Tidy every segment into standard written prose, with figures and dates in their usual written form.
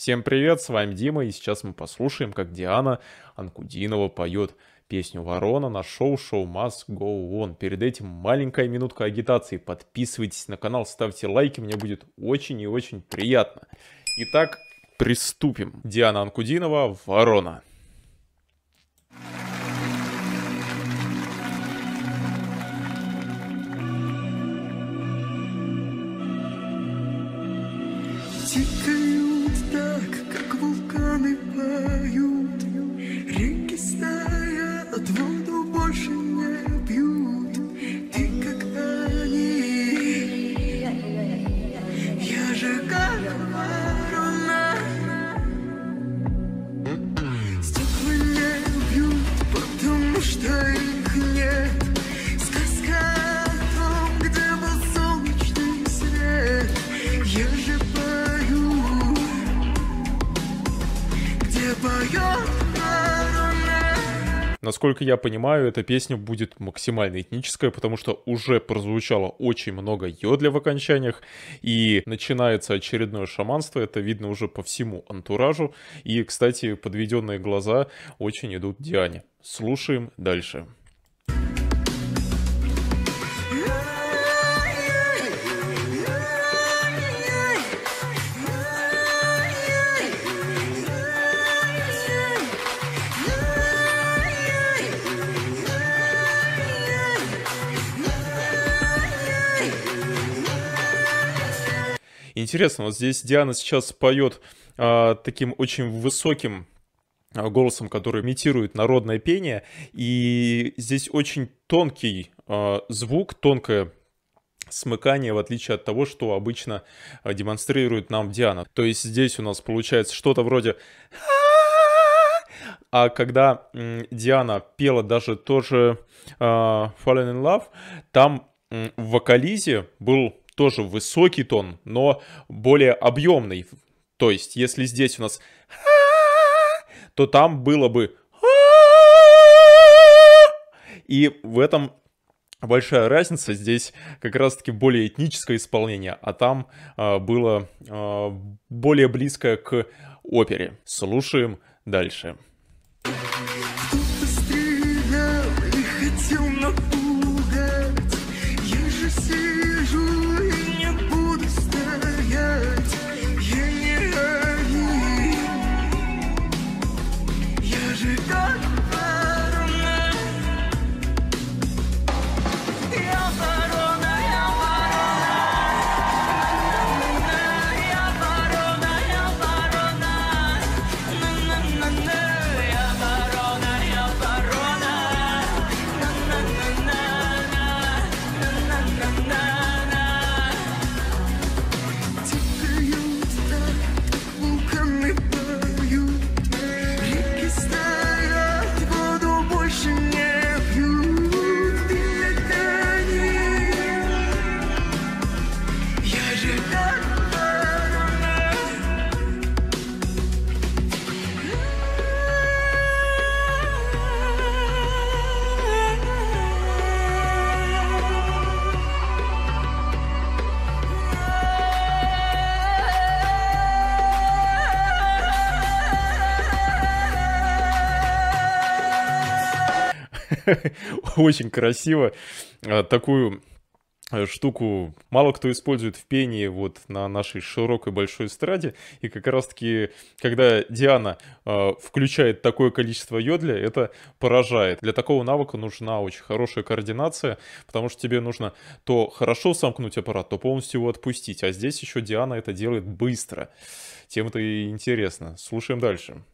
Всем привет, с вами Дима, и сейчас мы послушаем, как Диана Анкудинова поет песню «Ворона» на шоу Must Go On. Перед этим маленькая минутка агитации. Подписывайтесь на канал, ставьте лайки, мне будет очень и очень приятно. Итак, приступим. Диана Анкудинова «Ворона». Тикают так, как вулканы поют, реки стоят, воду больше не пьют. Ты как они, я же как ворона. Стекла не бьют, потому что их нет. Сказка о том, где был солнечный свет. Я же Насколько я понимаю, эта песня будет максимально этническая, потому что уже прозвучало очень много йодля в окончаниях, и начинается очередное шаманство, это видно уже по всему антуражу, и, кстати, подведенные глаза очень идут Диане. Слушаем дальше. Интересно, вот здесь Диана сейчас поет таким очень высоким голосом, который имитирует народное пение, и здесь очень тонкий звук, тонкое смыкание, в отличие от того, что обычно демонстрирует нам Диана. То есть здесь у нас получается что-то вроде... А когда Диана пела даже тоже Fallen in Love, там в вокализе был тоже высокий тон, но более объемный. То есть, если здесь у нас то там было бы и в этом большая разница. Здесь как раз-таки более этническое исполнение, а там было более близкое к опере. Слушаем дальше. Кто-то стрелял и хотел напугать. Я же сижу и не буду стоять. Я не они. Я же как ворона. Я ворона, я ворона. Я ворона, я ворона. На-на-на-на. Очень красиво. Такую штуку мало кто использует в пении вот на нашей широкой большой эстраде. И как раз-таки, когда Диана включает такое количество йодля, это поражает. Для такого навыка нужна очень хорошая координация, потому что тебе нужно то хорошо сомкнуть аппарат, то полностью его отпустить. А здесь еще Диана это делает быстро. Тем это и интересно. Слушаем дальше.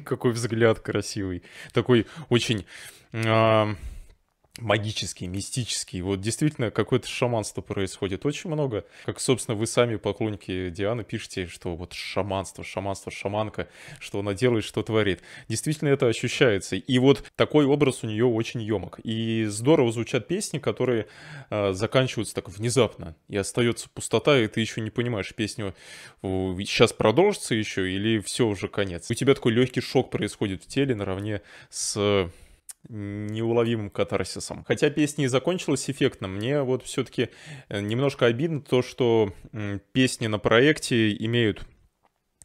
Какой взгляд красивый. Такой очень а, магический, мистический. Вот действительно какое-то шаманство происходит. Очень много. Как, собственно, вы сами, поклонники Дианы, пишете, что вот шаманство, шаманство, шаманка, что она делает, что творит. Действительно это ощущается. И вот такой образ у нее очень емок. И здорово звучат песни, которые заканчиваются так внезапно. И остается пустота, и ты еще не понимаешь, песню сейчас продолжится еще или все уже конец. У тебя такой легкий шок происходит в теле наравне с неуловимым катарсисом. Хотя песня и закончилась эффектно, мне вот все-таки немножко обидно то, что песни на проекте имеют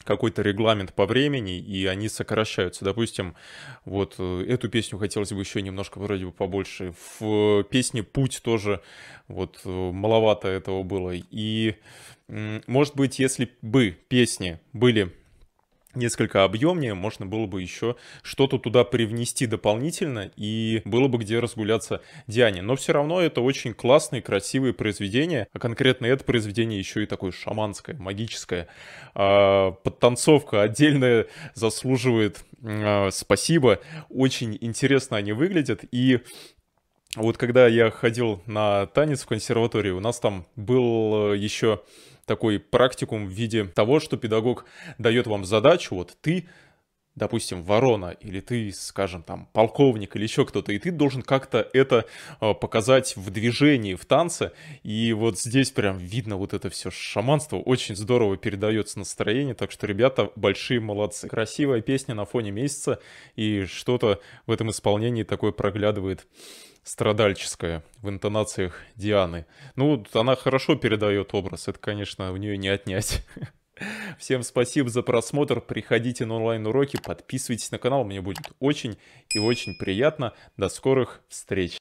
какой-то регламент по времени, и они сокращаются. Допустим, вот эту песню хотелось бы еще немножко вроде бы побольше. В песне «Путь» тоже вот маловато этого было. И, может быть, если бы песни были несколько объемнее, можно было бы еще что-то туда привнести дополнительно, и было бы где разгуляться Диане. Но все равно это очень классные, красивые произведения, а конкретно это произведение еще и такое шаманское, магическое. Подтанцовка отдельная заслуживает спасибо. Очень интересно они выглядят, и вот когда я ходил на танец в консерватории, у нас там был еще такой практикум в виде того, что педагог дает вам задачу, вот ты, допустим, ворона, или ты, скажем, там, полковник, или еще кто-то, и ты должен как-то это показать в движении, в танце, и вот здесь прям видно вот это все шаманство, очень здорово передается настроение, так что ребята большие молодцы. Красивая песня на фоне месяца, и что-то в этом исполнении такое проглядывает страдальческая в интонациях Дианы. Ну, она хорошо передает образ, это, конечно, у нее не отнять. Всем спасибо за просмотр, приходите на онлайн-уроки, подписывайтесь на канал, мне будет очень и очень приятно. До скорых встреч!